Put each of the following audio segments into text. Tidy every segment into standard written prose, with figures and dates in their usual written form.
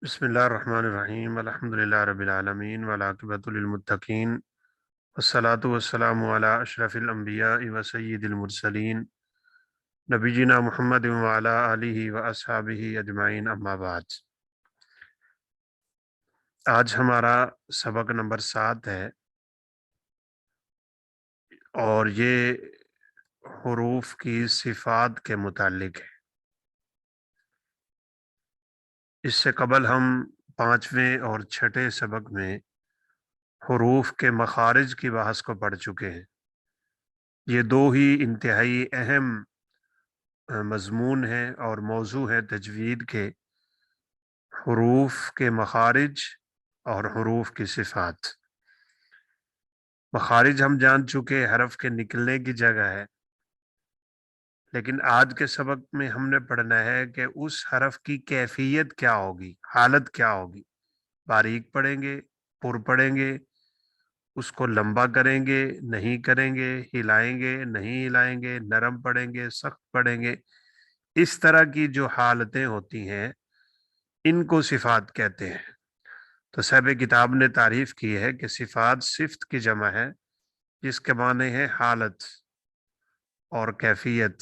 बिस्मिल्लाहिर्रहमानिर्रहीम अल्हम्दुलिल्लाहि रब्बिल आलमीन वल-आक़िबतु लिल-मुत्तक़ीन वस्सलातु वस्सलामु अला अशरफिल अंबिया'i व सय्यिदिल मुरसलीन नबीना मुहम्मद व अला आलिहि व अस्हाबिहि अजमाइन अम्मा बाद। आज हमारा सबक नंबर 7 है और ये हुरूफ की सिफ़ात के मुतालिक है। इससे कबल हम 5वें और 6ठे सबक में हुरूफ के मखारिज की बहस को पढ़ चुके हैं। ये दो ही इंतहाई अहम मज़मून है और मौजू है तजवीद के, हुरूफ के मखारिज और हुरूफ की सिफ़ात। मखारिज हम जान चुके हरफ के निकलने की जगह है, लेकिन आज के सबक में हमने पढ़ना है कि उस हरफ की कैफियत क्या होगी, हालत क्या होगी। बारीक पढ़ेंगे, पुर पढ़ेंगे, उसको लंबा करेंगे, नहीं करेंगे, हिलाएंगे, नहीं हिलाएंगे, नरम पढ़ेंगे, सख्त पढ़ेंगे। इस तरह की जो हालतें होती हैं इनको सिफात कहते हैं। तो साहिब किताब ने तारीफ की है कि सिफात सिफ्त की जमा है, जिसके माने हैं हालत और कैफियत,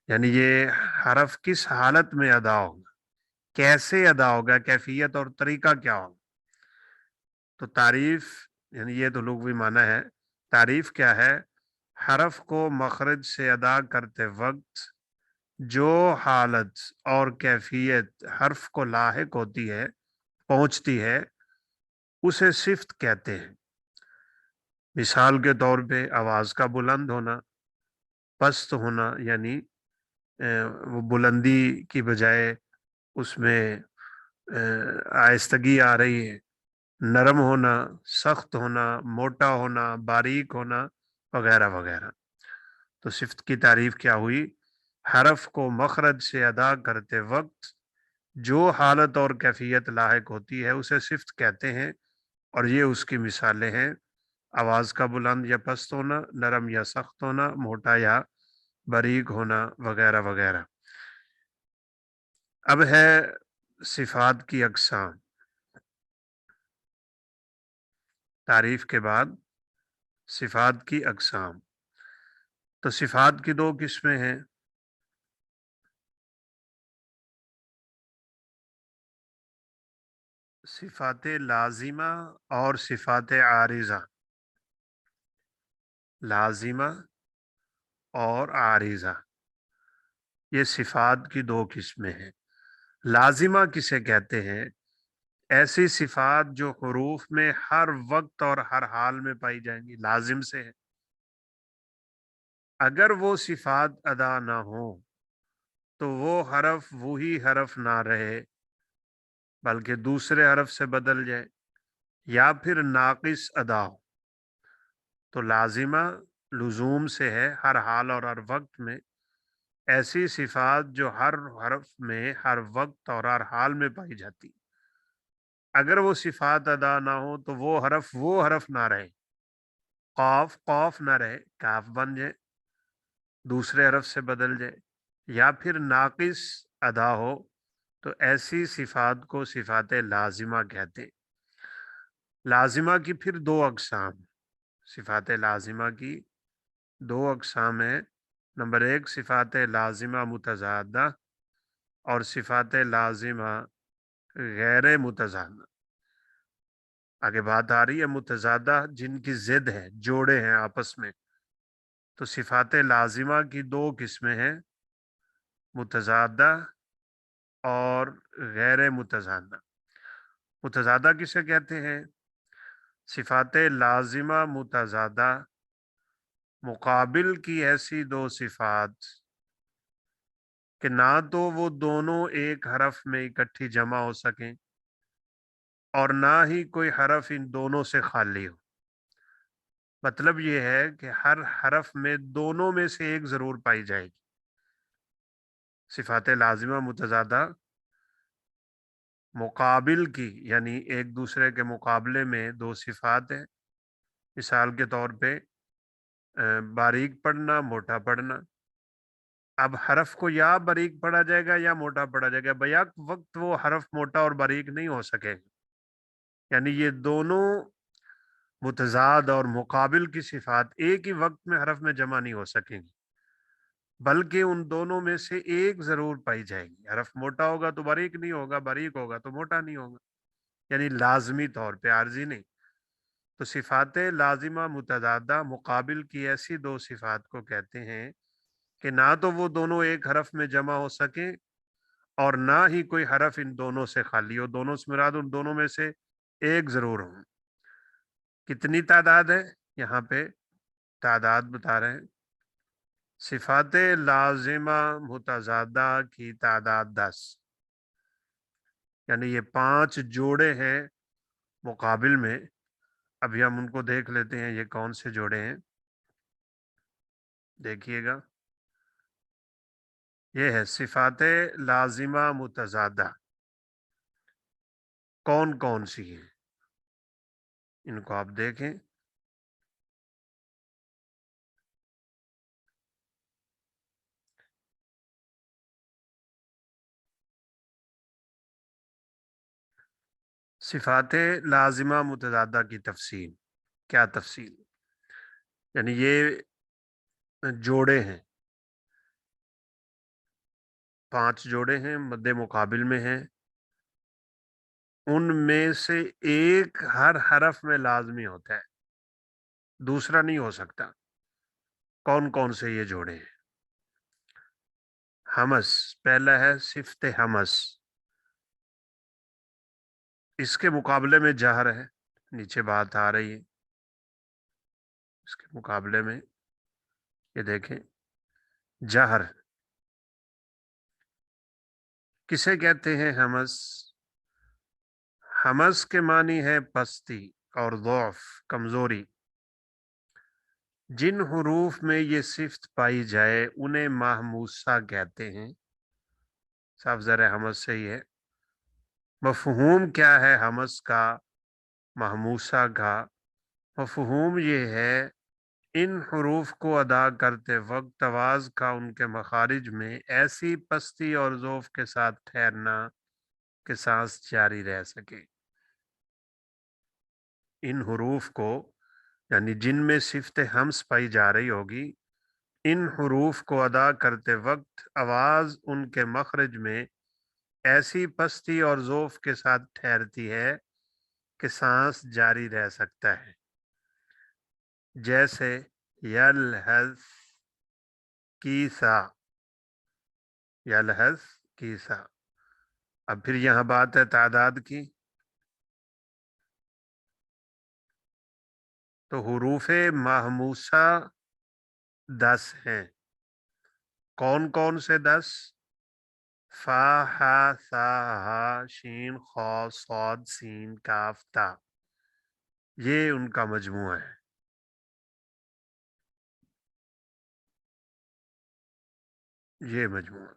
यानी ये हरफ किस हालत में अदा होगा, कैसे अदा होगा, कैफियत और तरीका क्या होगा। तो तारीफ यानी ये तो लुग़वी माना है। तारीफ क्या है? हरफ को मखरज से अदा करते वक्त जो हालत और कैफियत हर्फ को लाहिक होती है, पहुंचती है, उसे सिफ्त कहते हैं। मिसाल के तौर पे आवाज़ का बुलंद होना, पस्त होना, यानी वो बुलंदी की बजाय उसमें आहिस्तगी आ रही है, नरम होना, सख्त होना, मोटा होना, बारीक होना, वगैरह वगैरह। तो सिफ्त की तारीफ क्या हुई? हरफ को मखरज से अदा करते वक्त जो हालत और कैफियत लायक होती है उसे सिफ्त कहते हैं, और ये उसकी मिसालें हैं: आवाज़ का बुलंद या पस्त होना, नरम या सख्त होना, मोटा या बारीक होना, वगैरह वगैरह। अब है सिफात की अक़साम। तारीफ के बाद सिफात की अक़साम। तो सिफात की दो किस्में हैं। सिफात लाजिमा और सिफात आरिज़ा। लाजिमा और आरिज़ा, ये सिफात की दो किस्में हैं। लाजिमा किसे कहते हैं? ऐसी सिफात जो हुरूफ में हर वक्त और हर हाल में पाई जाएंगी, लाजिम से है। अगर वो सिफात अदा ना हो तो वो हरफ वही हरफ ना रहे, बल्कि दूसरे हरफ से बदल जाए या फिर नाकिस अदा हो। तो लाजिमा लुजूम से है, हर हाल और हर वक्त में। ऐसी सिफात जो हर हरफ में हर वक्त और हर हाल में पाई जाती, अगर वो सिफात अदा ना हो तो वो हरफ ना रहे। कौफ कौफ ना रहे, काफ बन जाए, दूसरे हरफ से बदल जाए, या फिर नाकिस अदा हो, तो ऐसी सिफात को सिफात लाजिमा कहते। लाजिमा की फिर दो अक़साम। सिफात लाजिमा की दो अक़साम है। नंबर 1 सिफात लाजिमा मुतज़ादा और सिफात लाजिमा गैर मुतज़ादा। आगे बात आ रही है मुतज़ादा जिनकी ज़िद है, जोड़े हैं आपस में। तो सिफात लाजिमा की दो किस्में हैं, मुतज़ादा और गैर मुतज़ादा। मुतज़ादा किसे कहते हैं? सिफात लाजिमा मुतज़ादा मुकाबिल की ऐसी दो सिफात कि ना तो वो दोनों एक हरफ में इकट्ठी जमा हो सकें और ना ही कोई हरफ इन दोनों से खाली हो। मतलब ये है कि हर हरफ में दोनों में से एक जरूर पाई जाएगी। सिफात लाजिमा मुतज़ादा मुकाबिल की, यानी एक दूसरे के मुकाबले में दो सिफात हैं। मिसाल के तौर पे बारीक पढ़ना, मोटा पढ़ना। अब हरफ को या बारीक पढ़ा जाएगा या मोटा पढ़ा जाएगा, बैक वक्त वो हरफ मोटा और बारीक नहीं हो सकेगा। यानी ये दोनों मुतजाद और मुकाबिल की सिफात एक ही वक्त में हरफ में जमा नहीं हो सकेंगी, बल्कि उन दोनों में से एक जरूर पाई जाएगी। हरफ मोटा होगा तो बारीक नहीं होगा, बारीक होगा तो मोटा नहीं होगा, यानी लाजमी तौर पे, आर्जी नहीं। तो सिफात लाजिमा मुतजादा मुकाबिल की ऐसी दो सिफात को कहते हैं कि ना तो वो दोनों एक हरफ में जमा हो सके और ना ही कोई हरफ इन दोनों से खाली हो। दोनों से मुराद उन दोनों में से एक जरूर हो। कितनी तादाद है यहाँ पे? तादाद बता रहे हैं। सिफात लाजिमा मुतजादा की तादाद 10, यानी ये 5 जोड़े हैं मुकाबिल में। अभी हम उनको देख लेते हैं, ये कौन से जोड़े हैं, देखिएगा। ये है सिफात लाजिमा मुतजादा, कौन कौन सी है, इनको आप देखें। सिफात लाजिमा मुतजादा की तफसील, क्या तफसील? यानी ये जोड़े हैं, 5 जोड़े हैं, मद्दे मुकाबिल में हैं। उनमें से एक हर हरफ में लाजमी होता है, दूसरा नहीं हो सकता। कौन कौन से ये जोड़े हैं? हमस पहला है, सिफ्त हमस, इसके मुकाबले में जहर है, नीचे बात आ रही है। इसके मुकाबले में ये देखें, जहर किसे कहते हैं? हमस। हमस के मानी है पस्ती और ज़ौफ, कमजोरी। जिन हुरूफ में ये सिफ्त पाई जाए उन्हें महमूसा कहते हैं। साफ ज़र हमस से ही है। मफहूम क्या है हमस का, महमूसा का? मफहूम ये है, इन हुरूफ को अदा करते वक्त आवाज का उनके मखारिज में ऐसी पस्ती और ज़ौफ के साथ ठहरना कि सांस जारी रह सके। इन हुरूफ को, यानी जिनमें सिफ्त हमस पाई जा रही होगी, इन हुरूफ को अदा करते वक्त आवाज उनके मखरज में ऐसी पस्ती और ज़ौफ के साथ ठहरती है कि सांस जारी रह सकता है। जैसे यलहस कीसा, यलहस कीसा। अब फिर यहाँ बात है तादाद की। तो हुरूफ महमूसा 10 हैं। कौन कौन से 10? फा, हा, सा, हा, शीन, खौ, सौद, सीन, काफ, ता। ये उनका मजमूआ है। ये मजमूआ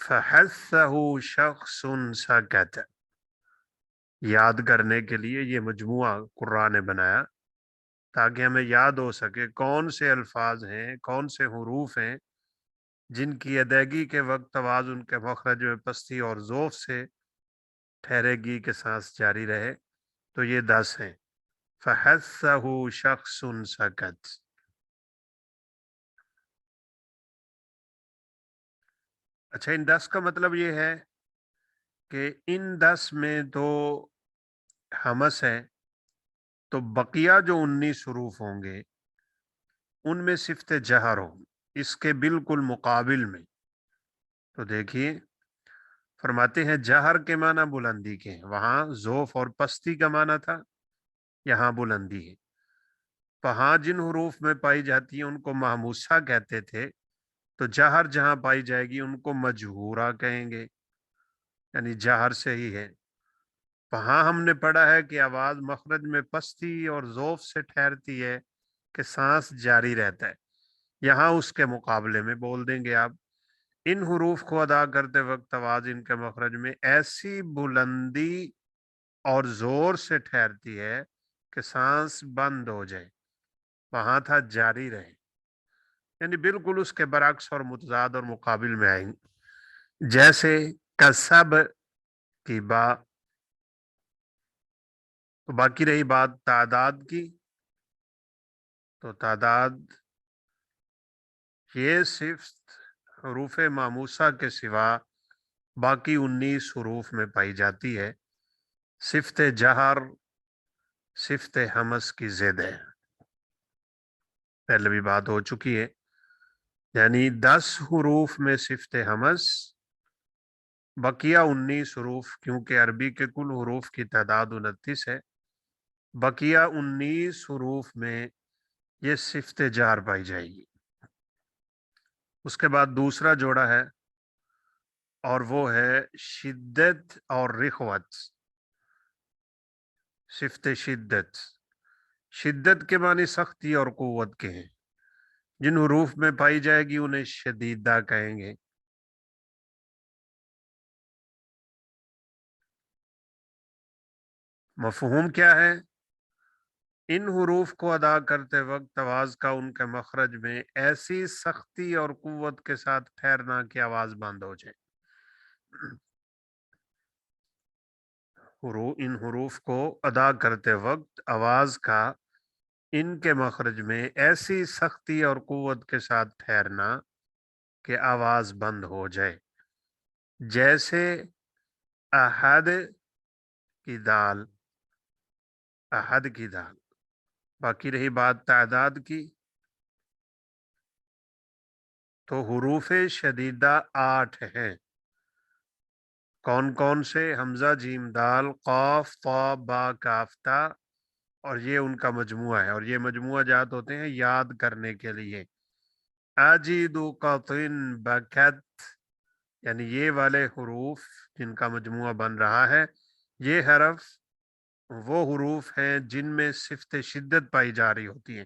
फहस्सहु शख्सुन सकत, याद करने के लिए ये मजमूआ कुर्रान ने बनाया ताकि हमें याद हो सके कौन से अल्फाज हैं, कौन से हुरूफ हैं जिनकी अदायगी के वक्त आवाज उनके मखरज में पस्ती और ज़ौफ से ठहरेगी कि सांस जारी रहे। तो ये 10 हैं। फहस्सहु शख्सुन सकत। अच्छा, इन 10 का मतलब ये है कि इन 10 में तो हमस है, तो बकिया जो 19 हरूफ होंगे उनमें सिफ्त जहर हो, इसके बिल्कुल मुकाबिल में। तो देखिए, फरमाते हैं जहर के माना बुलंदी के हैं, वहां जोफ और पस्ती का माना था, यहाँ बुलंदी है। वहां जिन हरूफ में पाई जाती है उनको महमूसा कहते थे, तो जहर जहां पाई जाएगी उनको मजहूरा कहेंगे, यानी जहर से ही है। वहां हमने पढ़ा है कि आवाज मखरज में पस्ती और जोफ से ठहरती है कि सांस जारी रहता है। यहाँ उसके मुकाबले में बोल देंगे आप, इन हुरूफ को अदा करते वक्त आवाज इनके मखरज में ऐसी बुलंदी और जोर से ठहरती है कि सांस बंद हो जाए। वहां था जारी रहे। यानी बिल्कुल उसके बरक्स और मुतजाद और मुकाबिल में आएंगे। जैसे कसब की बा। तो बाकी रही बात तादाद की। तो तादाद ये सिर्फ हरूफ मामूसा के सिवा बाकी 19 हरूफ में पाई जाती है। सिफ्त जहर सिफ्त हमस की जिद है। पहले भी बात हो चुकी है। यानी 10 हरूफ में सिफ्त हमस, बकिया 19 हरूफ, क्योंकि अरबी के कुल हरूफ की तादाद 29 है। बकिया 19 हरूफ में ये सिफ्त जार पाई जाएगी। उसके बाद दूसरा जोड़ा है और वो है शिद्दत और रिखवत। सिफ्त शिद्दत, शिद्दत के मानी सख्ती और कुव्वत के हैं। जिन हरूफ में पाई जाएगी उन्हें शदीदा कहेंगे। मफहूम क्या है? इन हरूफ को अदा करते वक्त आवाज का उनके मखरज में ऐसी सख्ती और कुव्वत के साथ ठहरना कि आवाज बंद हो जाए। इन हरूफ को अदा करते वक्त आवाज का इनके मखरज में ऐसी सख्ती और कुव्वत के साथ ठहरना कि आवाज बंद हो जाए। जैसे अहद की दाल, अहद की दाल। बाकी रही बात तादाद की। तो हरूफ शदीदा 8 हैं। कौन कौन से? हमजा जीम दाल कौफ तौ बा काफ ता। और ये उनका मजमुआ है, और ये मजमुआ जात होते हैं याद करने के लिए। अजीदु कतिन बकत, यानी ये वाले हरूफ जिनका मजमुआ बन रहा है, ये हरफ वो हरूफ हैं जिनमें सिफ्त शिद्दत पाई जा रही होती है।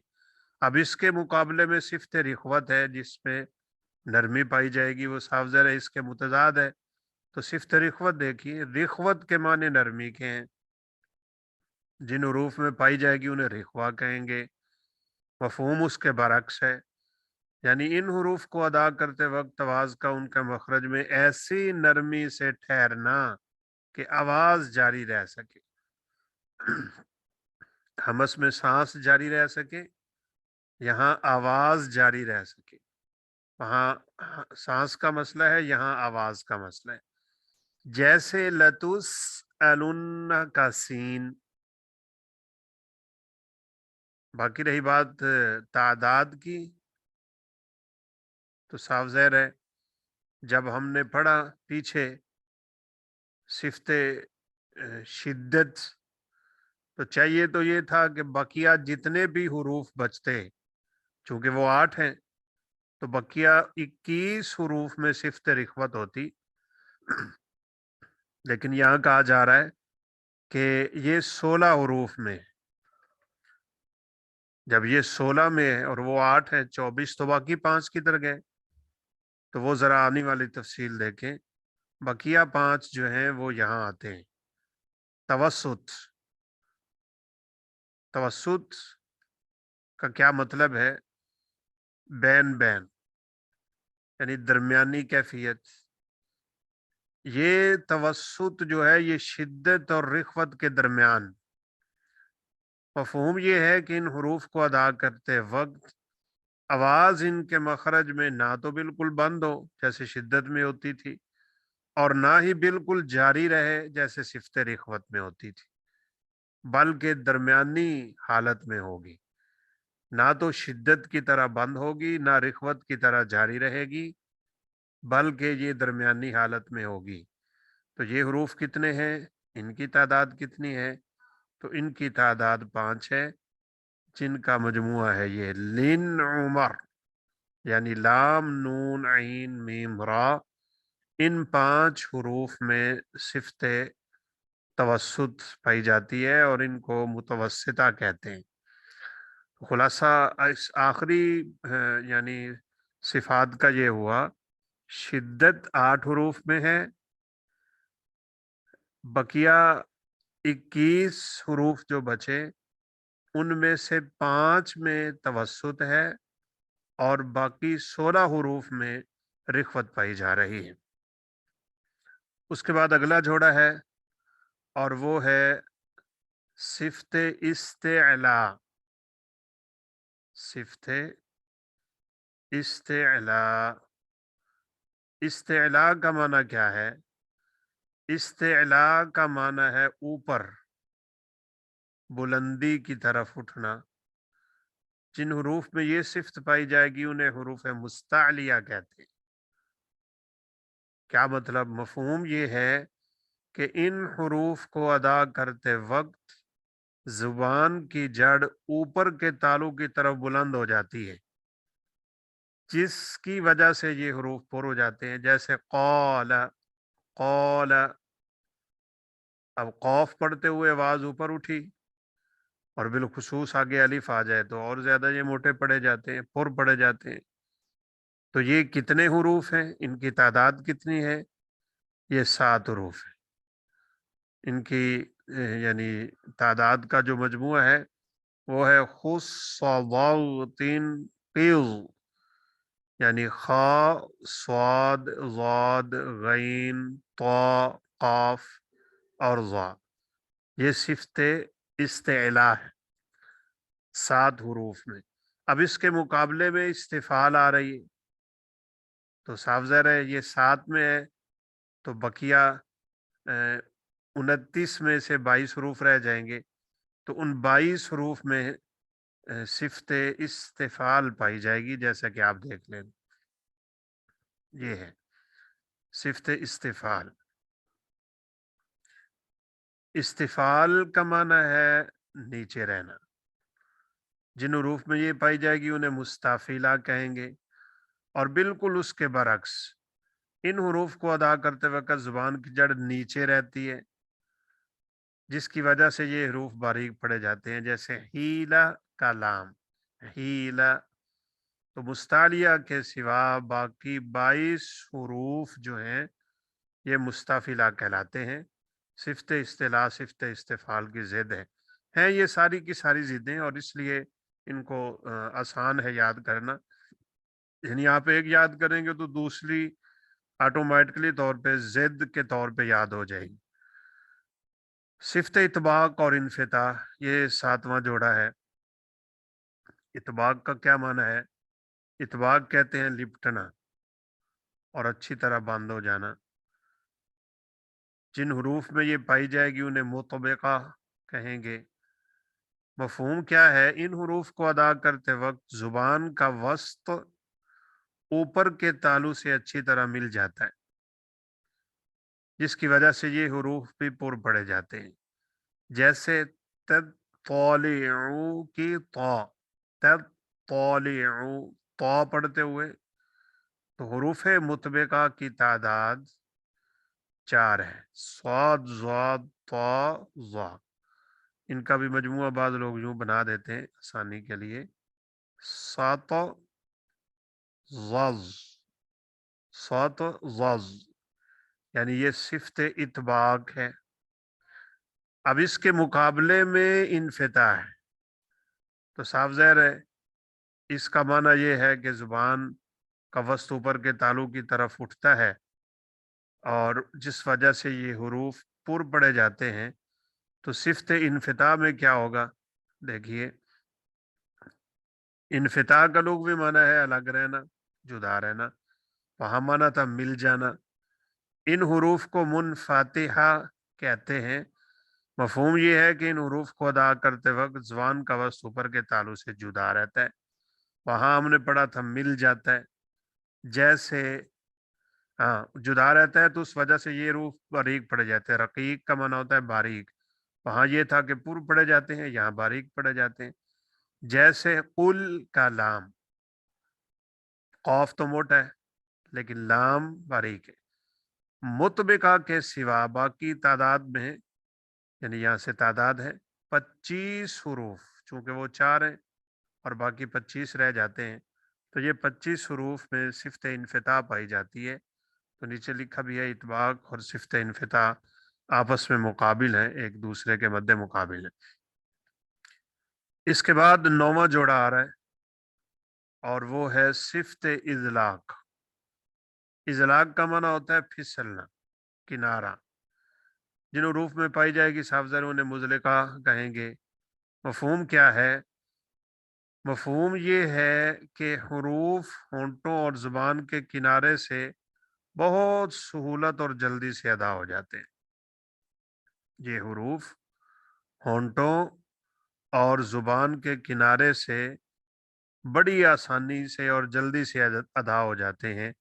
अब इसके मुकाबले में सिफ्त रिखवत है जिसमें नरमी पाई जाएगी, वो साफ ज़रा इसके मुतजाद है। तो सिफ्त रिखवत देखिए, रिखवत के माने नरमी के हैं। जिन हरूफ में पाई जाएगी उन्हें रिखवा कहेंगे। मफहूम उसके बरक्स है। यानी इन हरूफ को अदा करते वक्त आवाज का उनके मखरज में ऐसी नरमी से ठहरना कि आवाज जारी रह सके। हमस में सांस जारी रह सके, यहाँ आवाज जारी रह सके। वहाँ सांस का मसला है, यहाँ आवाज का मसला है। जैसे लतुस अलुन्ना का सीन। बाकी रही बात तादाद की। तो साफ ज़ाहिर है, जब हमने पढ़ा पीछे सिफ्त शिद्दत, तो चाहिए तो ये था कि बकिया जितने भी हरूफ बचते, चूंकि वो 8 हैं, तो बकिया 21 हरूफ में सिफ्त रिखवत होती। लेकिन यहाँ कहा जा रहा है कि ये 16 हरूफ में है। जब ये 16 में है और वो 8 है, 24 तो बाकी 5 किधर गए? तो वो जरा आने वाली तफसील देखें। बकिया 5 जो हैं वो यहाँ आते हैं। तवसुत, तवसुत का क्या मतलब है? बैन बैन, यानी दरमियानी कैफियत। ये तवसुत जो है ये शिद्दत और रिखवत के दरमियान। मफहूम ये है कि इन हरूफ को अदा करते वक्त आवाज इनके मखरज में ना तो बिल्कुल बंद हो जैसे शिद्दत में होती थी, और ना ही बिल्कुल जारी रहे जैसे सिफ्त रिखवत में होती थी, बल्कि दरमियानी हालत में होगी। ना तो शिद्दत की तरह बंद होगी, ना रिखवत की तरह जारी रहेगी, बल्कि ये दरमियानी हालत में होगी। तो ये हरूफ कितने हैं? इनकी तादाद कितनी है? तो इनकी तादाद 5 है, जिनका मजमुआ है ये लिन उमर, यानी लाम नून आइन मीम रा। इन 5 हरूफ में सिफ्त तवसुत पाई जाती है और इनको मुतवस्सिता कहते हैं। खुलासा इस आखिरी यानी सिफात का ये हुआ, शिद्दत 8 हरूफ में है, बकिया 21 हरूफ जो बचे उनमें से 5 में तवसुत है और बाकी 16 हरूफ में रिख्वत पाई जा रही है। उसके बाद अगला जोड़ा है और वो है सिफ्त इस्तेला। सिफ्त इस्तेला, इस्तेला का माना क्या है? इस्तेला का माना है ऊपर, बुलंदी की तरफ उठना। जिन हरूफ में ये सिफ्त पाई जाएगी उन्हें हरूफ मुस्तालिया कहते हैं। क्या मतलब? मफहूम ये है कि इन हरूफ को अदा करते वक्त जुबान की जड़ ऊपर के तालु की तरफ बुलंद हो जाती है, जिसकी वजह से ये हरूफ पुर हो जाते हैं। जैसे कौल, कौल। अब कौफ पढ़ते हुए आवाज ऊपर उठी और बिलखुसूस आगे अलिफ आ जाए तो और ज्यादा ये मोटे पड़े जाते हैं, पुर पड़े जाते हैं। तो ये कितने हरूफ हैं, इनकी तादाद कितनी है? ये 7 हरूफ है। इनकी यानी तादाद का जो मजमुआ है वो है खुस्सवातिन क़िज़, यानी खा, स्वाद, ज़ाद, गैन, ता, काफ और ज़ा। ये सिफ्ते इस्तेला है 7 हरूफ में। अब इसके मुकाबले में इस्तिफाल आ रही है, तो साफ ज़ाहिर है ये 7 में है, तो बकिया 29 में से 22 हरूफ रह जाएंगे। तो उन 22 हरूफ में सिफ्त इस्तिफाल पाई जाएगी, जैसा कि आप देख लें। ये है सिफ्त इस्तिफाल। इस्तिफाल का माना है नीचे रहना। जिन हरूफ में ये पाई जाएगी उन्हें मुस्ताफिला कहेंगे। और बिल्कुल उसके बरक्स इन हरूफ को अदा करते वक्त जुबान की जड़ नीचे रहती है, जिसकी वजह से ये हरूफ बारीक पड़े जाते हैं। जैसे हीला का लाम, हीला। तो मुस्तालिया के सिवा बाकी 22 हरूफ जो हैं ये मुस्ताफिला कहलाते हैं। सिफ्त इस्तिला सिफ्त इस्तिफाल की जिद है ये सारी की सारी जिदें, और इसलिए इनको आसान है याद करना। यानी आप एक याद करेंगे तो दूसरी ऑटोमेटिकली तौर पे जिद के तौर पे याद हो जाएगी। सिफ्त इतबाक और इनफिता, ये 7वां जोड़ा है। इतबाक का क्या माना है? इतबाक कहते हैं लिपटना और अच्छी तरह बंद हो जाना। जिन हरूफ में ये पाई जाएगी उन्हें मुतबका कहेंगे। मफहूम क्या है? इन हरूफ को अदा करते वक्त जुबान का वस्त ऊपर के तालु से अच्छी तरह मिल जाता है, जिसकी वजह से ये हरूफ भी पुर पड़े जाते हैं। जैसे तद तौलिउ की तौ, तद तौलिउ, तौ पढ़ते हुए तो हरूफ मुतबका की तादाद 4 है। स्वाद, ज़ाद, ता, ज़ा। इनका भी मजमुआ बाद लोग यूं बना देते हैं आसानी के लिए, सात ज़ज, सात ज़ज, यानी ये सिफ्त इतबाक है। अब इसके मुकाबले में इनफिता है, तो साफ ज़ाहिर है इसका माना ये है कि जुबान का वस्त ऊपर के तालु की तरफ उठता है, और जिस वजह से ये हरूफ पुर पड़े जाते हैं। तो सिफ्त इनफिता में क्या होगा? देखिए, इनफिता का लोग भी माना है अलग रहना, जुदा रहना। वहां माना था मिल जाना। इन हरूफ को मुनफातिहा कहते हैं। मफहूम ये है कि इन हरूफ को अदा करते वक्त ज़बान का वस्त ऊपर के तालु से जुदा रहता है। वहां हमने पढ़ा था मिल जाता है। जैसे हाँ, जुदा रहता है तो उस वजह से ये रूफ बारीक पड़ जाते हैं। रकीक का माना होता है बारीक। वहां ये था कि पुर पड़े जाते हैं, यहाँ बारीक पड़े जाते हैं। जैसे कुल का लाम, कौफ तो मोटा है लेकिन लाम बारीक है। मुतबिका के सिवा बाकी तादाद में, यानी यहाँ से तादाद है 25 हरूफ, चूंकि वो 4 हैं और बाकी 25 रह जाते हैं, तो ये 25 हरूफ में सिफ्त इनफिता पाई जाती है। तो नीचे लिखा भी है इतबाक और सिफ्त इनफिता आपस में मुकाबिल हैं, एक दूसरे के मद्दे मुकाबिल है। इसके बाद 9वां जोड़ा आ रहा है اور وہ ہے صفت اذلاق. اذلاق کا معنی ہوتا ہے پھسلنا، کنارہ. جن حروف میں پائی جائے گی صاف ظاہر انہیں مزلقہ کہیں گے. مفہوم کیا ہے؟ مفہوم یہ ہے کہ حروف ہونٹوں اور زبان کے کنارے سے بہت سہولت اور جلدی سے ادا ہو جاتے ہیں. یہ حروف ہونٹوں اور زبان کے کنارے سے بڑی آسانی سے اور جلدی سے ادا ہو جاتے ہیں.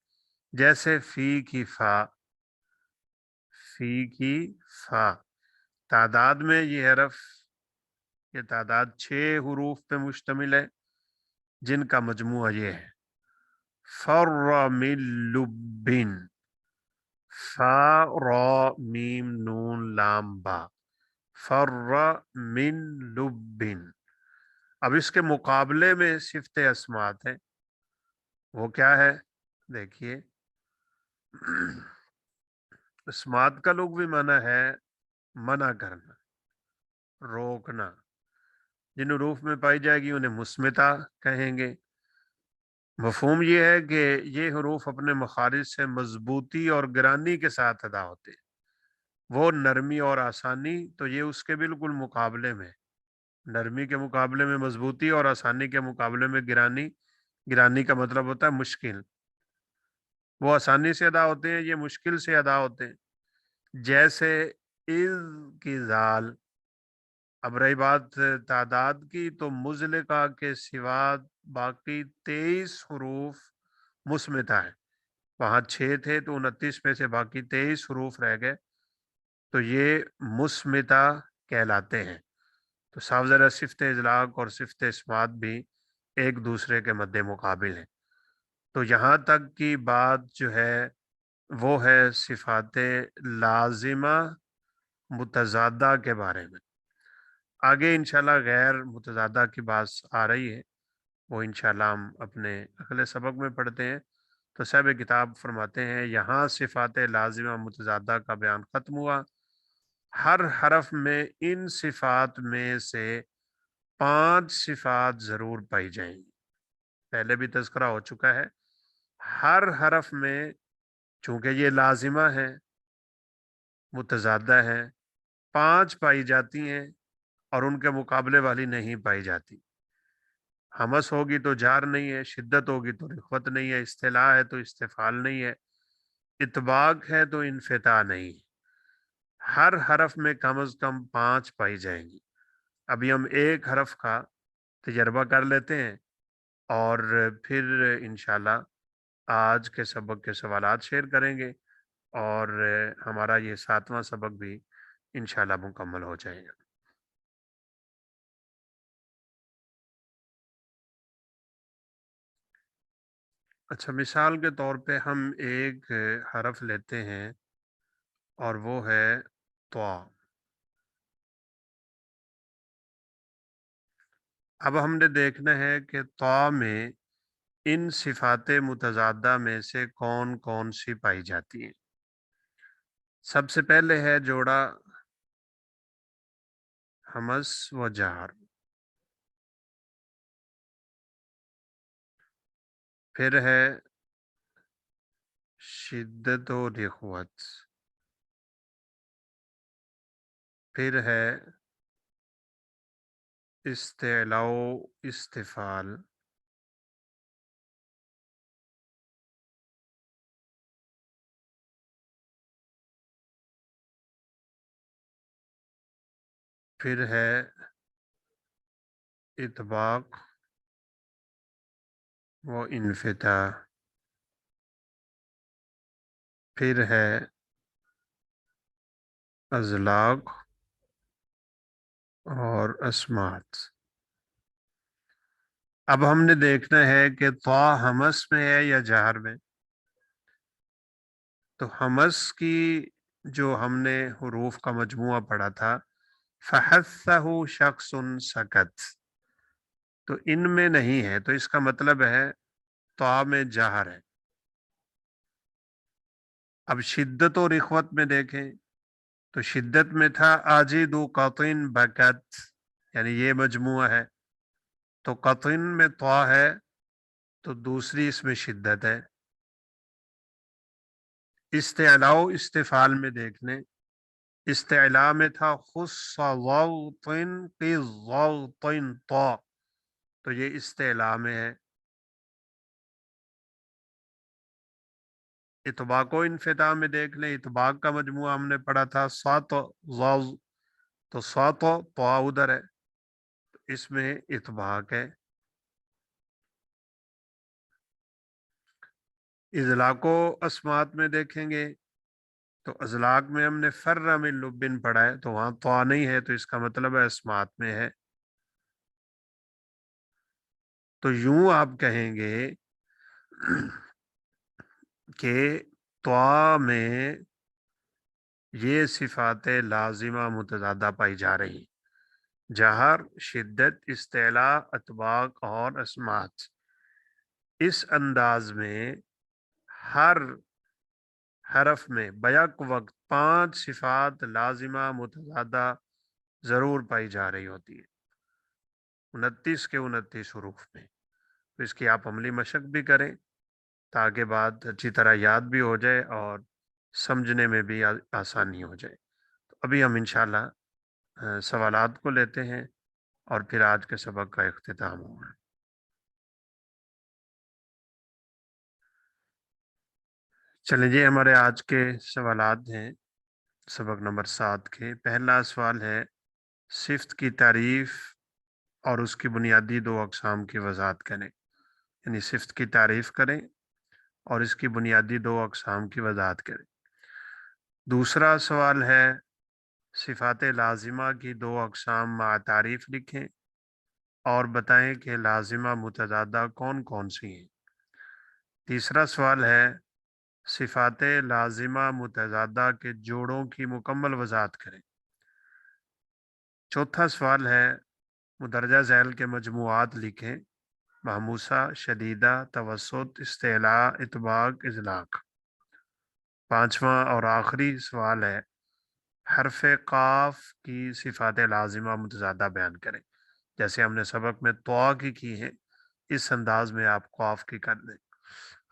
جیسے فی کی فا، فی کی فا. تعداد میں یہ تعداد 6 حروف پہ مشتمل ہے جن کا مجموعہ یہ ہے: فر من لبن، فا را میم نون لام با، فر من لبن. اب اس کے مقابلے میں صفت اسمات ہے. وہ کیا ہے؟ دیکھیے، اسمات کا لغوی معنی ہے منع کرنا، روکنا. جن حروف میں پائی جائے گی انہیں مسمتا کہیں گے. مفہوم یہ ہے کہ یہ حروف اپنے مخارج سے مضبوطی اور گرانی کے ساتھ ادا ہوتے ہیں. وہ نرمی اور آسانی تو یہ اس کے بالکل مقابلے میں، نرمی کے مقابلے میں مضبوطی اور آسانی کے مقابلے میں گرانی. گرانی کا مطلب ہوتا ہے مشکل. وہ آسانی سے ادا ہوتے ہیں، یہ مشکل سے ادا ہوتے ہیں. جیسے از کی زال. اب رہی بات تعداد کی، تو مزلقہ کے سوا باقی 23 حروف مسمتا ہے. وہاں 6 تھے تو 29 میں سے باقی 23 حروف رہ گئے، تو یہ مسمتا کہلاتے ہیں. تو صاف ذرا صفت اذلاق اور صفت اسمات بھی ایک دوسرے کے مد مقابل ہیں. تو یہاں تک کی بات جو ہے وہ ہے صفات لازمہ متضادہ کے بارے میں. آگے انشاءاللہ غیر متضادہ کی بات آ رہی ہے، وہ انشاءاللہ ہم اپنے اگلے سبق میں پڑھتے ہیں. تو صاحب کتاب فرماتے ہیں یہاں صفات لازمہ متضادہ کا بیان ختم ہوا. ہر حرف میں ان صفات میں سے 5 صفات ضرور پائی جائیں گی. پہلے بھی تذکرہ ہو چکا ہے. ہر حرف میں چونکہ یہ لازمہ ہے، متضادہ ہے، 5 پائی جاتی ہیں اور ان کے مقابلے والی نہیں پائی جاتی. ہمس ہوگی تو جار نہیں ہے، شدت ہوگی تو رخوت نہیں ہے، اصطلاح ہے تو استفعال نہیں ہے، اطباق ہے تو انفتاح نہیں. ہر حرف میں کم از کم 5 پائی جائیں گی. ابھی ہم ایک حرف کا تجربہ کر لیتے ہیں اور پھر انشاءاللہ آج کے سبق کے سوالات شیئر کریں گے اور ہمارا یہ 7واں سبق بھی انشاءاللہ مکمل ہو جائے گا. اچھا، مثال کے طور پہ ہم ایک حرف لیتے ہیں اور وہ ہے طا. اب ہم نے دیکھنا ہے کہ طا میں ان صفات متضادہ میں سے کون کون سی پائی جاتی ہیں. سب سے پہلے ہے جوڑا ہمس و جہر، پھر ہے شدت و رخوت، پھر ہے استعلاء و استفال، پھر ہے اطباق و انفتاح، پھر ہے ازلاق اور اسمات. اب ہم نے دیکھنا ہے کہ طا ہمس میں ہے یا جہر میں. تو ہمس کی جو ہم نے حروف کا مجموعہ پڑھا تھا، فحثہ شخص سکت، تو ان میں نہیں ہے، تو اس کا مطلب ہے طا میں جہر ہے. اب شدت و رخوت میں دیکھیں تو شدت میں تھا آجد قطن بکت، یعنی یہ مجموعہ ہے. تو قطن میں طا ہے तो दूसरी इसमें शिद्दत है। इस्तेलाओ इस्तिफाल में देख लें, इस्तेला में था खुस्सवातिन क़िज़्ज़ातिन ता, तो ये इस्तेला में है। इतबाको इन्फिता में देख लें, इतबाक का मजमुआ हमने पढ़ा था सात ज़ाज़, तो सात तो उधर है, इसमें इतबाक है। इजलाको अस्मात में देखेंगे तो अजलाक में हमने फर्रा में लुबिन पढ़ा है, तो वहां तो नहीं है, तो इसका मतलब है अस्मात में है। तो यूं आप कहेंगे कि त्वा में ये सिफात लाजिमा मुतज़ादा पाई जा रही, जहर, शिद्दत, इस्तेला, अतबाक और अस्मात। इस अंदाज में हर हरफ में बैक वक्त 5 सिफात लाजिमा मुतज़ादा जरूर पाई जा रही होती है, 29 के 29 हरूफ में। तो इसकी आप अमली मशक भी करें ताकि बात अच्छी तरह याद भी हो जाए और समझने में भी आसानी हो जाए। तो अभी हम इंशाल्लाह सवालात को लेते हैं और फिर आज के सबक का इख्तिताम होगा। चलिए जी, हमारे आज के सवालात हैं सबक नंबर 7 के। पहला सवाल है, सिफ्त की तारीफ और उसकी बुनियादी दो अकसाम की वजाहत करें। यानी सिफ्त की तारीफ करें और इसकी बुनियादी दो अकसाम की वजाहत करें। दूसरा सवाल है, सिफात लाजिमा की दो अकसाम मा तारीफ लिखें और बताएं कि लाजिमा मुतज़ादा कौन कौन सी हैं। तीसरा सवाल है, सिफात लाजिमा मुतज़ादा के जोड़ों की मुकम्मल वजाहत करें। चौथा सवाल है, मुदरजा झैल के मजमुआत लिखें, महमूसा, शदीदा, तवसुत, इस्तेला, इतबाक, इजलाक। पांचवा और आखिरी सवाल है, हरफ काफ की सिफात लाजिमा मुतज़ादा बयान करें। जैसे हमने सबक में तवा की है, इस अंदाज में आप काफ की कर दें।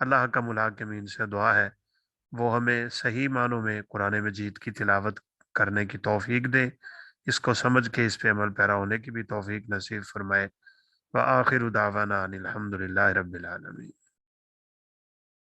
अल्लाह का मुलाक़िमीन से दुआ है वो हमें सही मानों में कुरान मजीद की तिलावत करने की तौफीक दे, इसको समझ के इस पे अमल पैरा होने की भी तौफीक नसीब फरमाए। व आखिर दावाना अनिल हम्दुलिल्लाहि रब्बिल आलमीन।